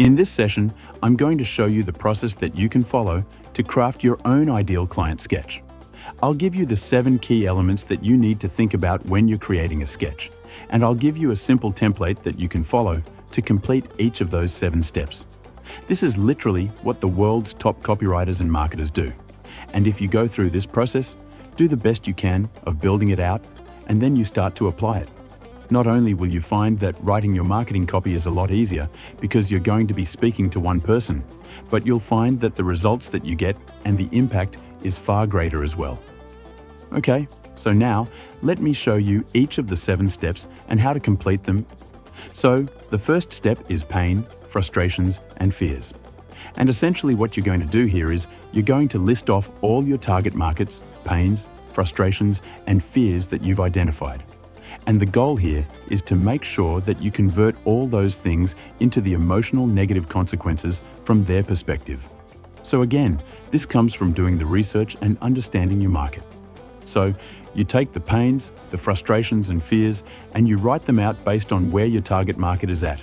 In this session, I'm going to show you the process that you can follow to craft your own ideal client sketch. I'll give you the 7 key elements that you need to think about when you're creating a sketch, and I'll give you a simple template that you can follow to complete each of those 7 steps. This is literally what the world's top copywriters and marketers do. And if you go through this process, do the best you can of building it out, and then you start to apply it. Not only will you find that writing your marketing copy is a lot easier because you're going to be speaking to one person, but you'll find that the results that you get and the impact is far greater as well. Okay, so now let me show you each of the 7 steps and how to complete them. So the first step is pain, frustrations, and fears. And essentially what you're going to do here is you're going to list off all your target markets, pains, frustrations, and fears that you've identified. And the goal here is to make sure that you convert all those things into the emotional negative consequences from their perspective. So again, this comes from doing the research and understanding your market. So you take the pains, the frustrations and fears, and you write them out based on where your target market is at.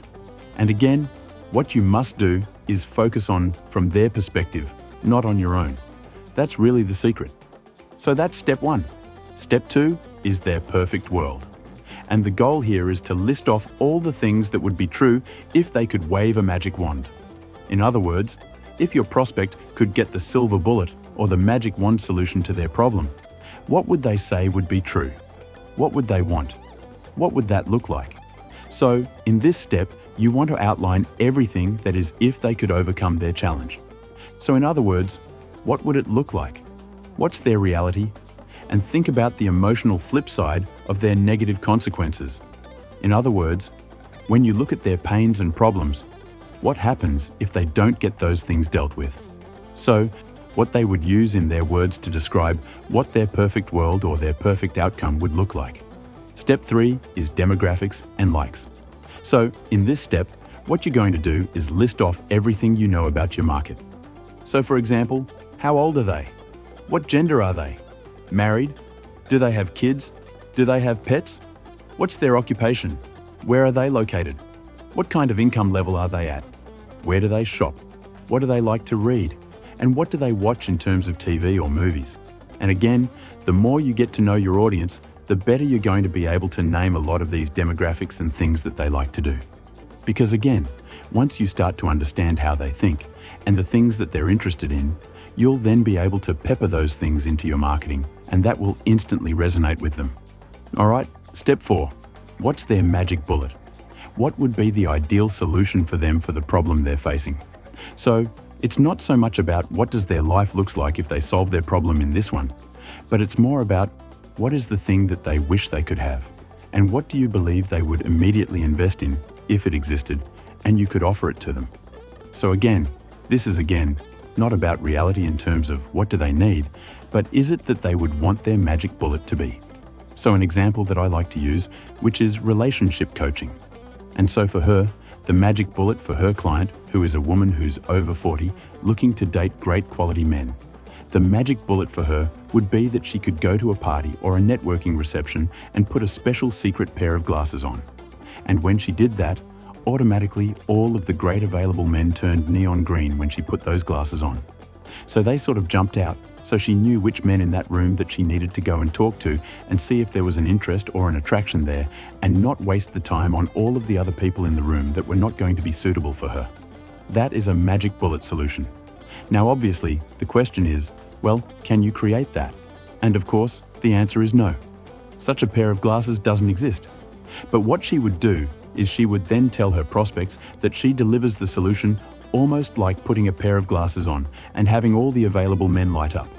And again, what you must do is focus on from their perspective, not on your own. That's really the secret. So that's step 1. Step 2 is their perfect world. And the goal here is to list off all the things that would be true if they could wave a magic wand. In other words, if your prospect could get the silver bullet or the magic wand solution to their problem, what would they say would be true? What would they want? What would that look like? So, in this step, you want to outline everything that is if they could overcome their challenge. So in other words, what would it look like? What's their reality? And think about the emotional flip side of their negative consequences. In other words, when you look at their pains and problems, what happens if they don't get those things dealt with? So, what they would use in their words to describe what their perfect world or their perfect outcome would look like. Step 3 is demographics and likes. So, in this step, what you're going to do is list off everything you know about your market. So for example, how old are they? What gender are they? Married? Do they have kids? Do they have pets? What's their occupation? Where are they located? What kind of income level are they at? Where do they shop? What do they like to read? And what do they watch in terms of TV or movies? And again, the more you get to know your audience, the better you're going to be able to name a lot of these demographics and things that they like to do. Because again, once you start to understand how they think and the things that they're interested in, you'll then be able to pepper those things into your marketing, and that will instantly resonate with them. All right, step 4. What's their magic bullet? What would be the ideal solution for them for the problem they're facing? So, it's not so much about what does their life looks like if they solve their problem in this one, but it's more about what is the thing that they wish they could have, and what do you believe they would immediately invest in if it existed, and you could offer it to them. So again, this is not about reality in terms of what do they need, but is it that they would want their magic bullet to be? So an example that I like to use, which is relationship coaching. And so for her, the magic bullet for her client, who is a woman who's over 40, looking to date great quality men, the magic bullet for her would be that she could go to a party or a networking reception and put a special secret pair of glasses on. And when she did that, automatically all of the great available men turned neon green when she put those glasses on. So they sort of jumped out, so she knew which men in that room that she needed to go and talk to and see if there was an interest or an attraction there, and not waste the time on all of the other people in the room that were not going to be suitable for her. That is a magic bullet solution. Now obviously, the question is, well, can you create that? And of course, the answer is no. Such a pair of glasses doesn't exist. But what she would do is she would then tell her prospects that she delivers the solution almost like putting a pair of glasses on and having all the available men light up.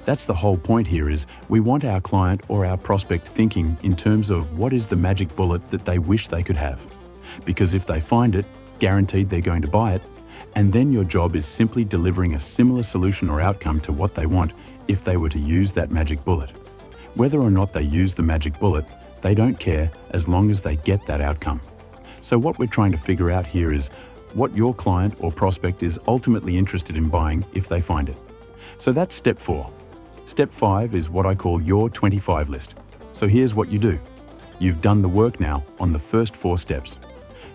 That's the whole point here, is we want our client or our prospect thinking in terms of what is the magic bullet that they wish they could have. Because if they find it, guaranteed they're going to buy it, and then your job is simply delivering a similar solution or outcome to what they want if they were to use that magic bullet. Whether or not they use the magic bullet, they don't care as long as they get that outcome. So what we're trying to figure out here is what your client or prospect is ultimately interested in buying if they find it. So that's step 4. Step 5 is what I call your 25 list. So here's what you do. You've done the work now on the first 4 steps.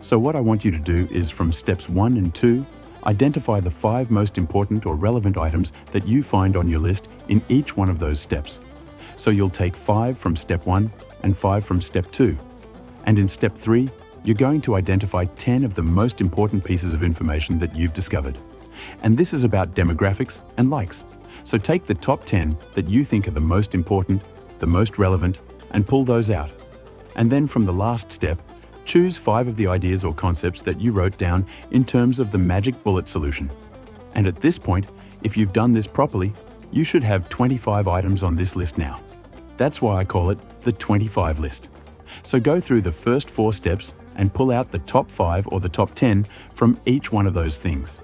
So what I want you to do is, from steps 1 and 2, identify the 5 most important or relevant items that you find on your list in each one of those steps. So you'll take 5 from step 1 and 5 from step 2. And in step 3, you're going to identify 10 of the most important pieces of information that you've discovered. And this is about demographics and likes. So take the top 10 that you think are the most important, the most relevant, and pull those out. And then from the last step, choose 5 of the ideas or concepts that you wrote down in terms of the magic bullet solution. And at this point, if you've done this properly, you should have 25 items on this list now. That's why I call it the 25 list. So go through the first 4 steps and pull out the top 5 or the top 10 from each one of those things.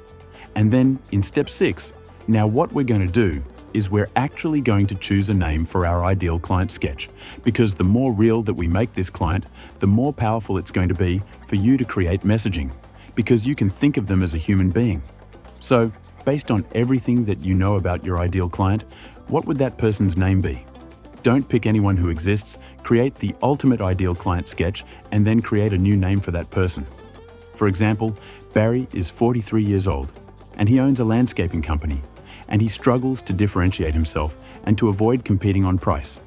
And then in step 6, now what we're going to do is we're actually going to choose a name for our ideal client sketch, because the more real that we make this client, the more powerful it's going to be for you to create messaging, because you can think of them as a human being. So, based on everything that you know about your ideal client, what would that person's name be? Don't pick anyone who exists, create the ultimate ideal client sketch and then create a new name for that person. For example, Barry is 43 years old and he owns a landscaping company, and he struggles to differentiate himself and to avoid competing on price.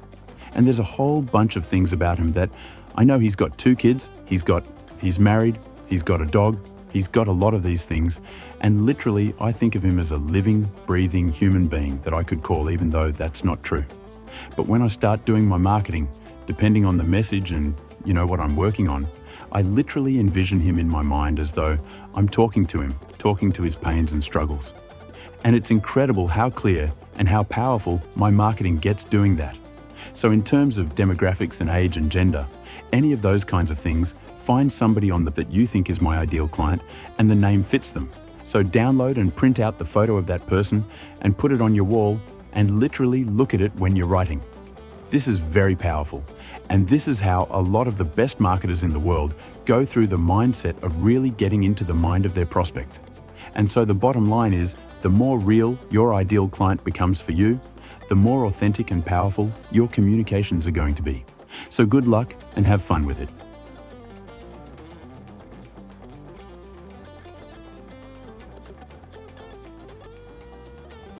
And there's a whole bunch of things about him that I know. He's got 2 kids, he's married, he's got a dog, he's got a lot of these things, and literally I think of him as a living, breathing human being that I could call, even though that's not true. But when I start doing my marketing, depending on the message and what I'm working on, I literally envision him in my mind as though I'm talking to him, talking to his pains and struggles. And it's incredible how clear and how powerful my marketing gets doing that. So in terms of demographics and age and gender, any of those kinds of things, find somebody on that you think is my ideal client and the name fits them. So download and print out the photo of that person and put it on your wall and literally look at it when you're writing. This is very powerful. And this is how a lot of the best marketers in the world go through the mindset of really getting into the mind of their prospect. And so the bottom line is, the more real your ideal client becomes for you, the more authentic and powerful your communications are going to be. So good luck and have fun with it.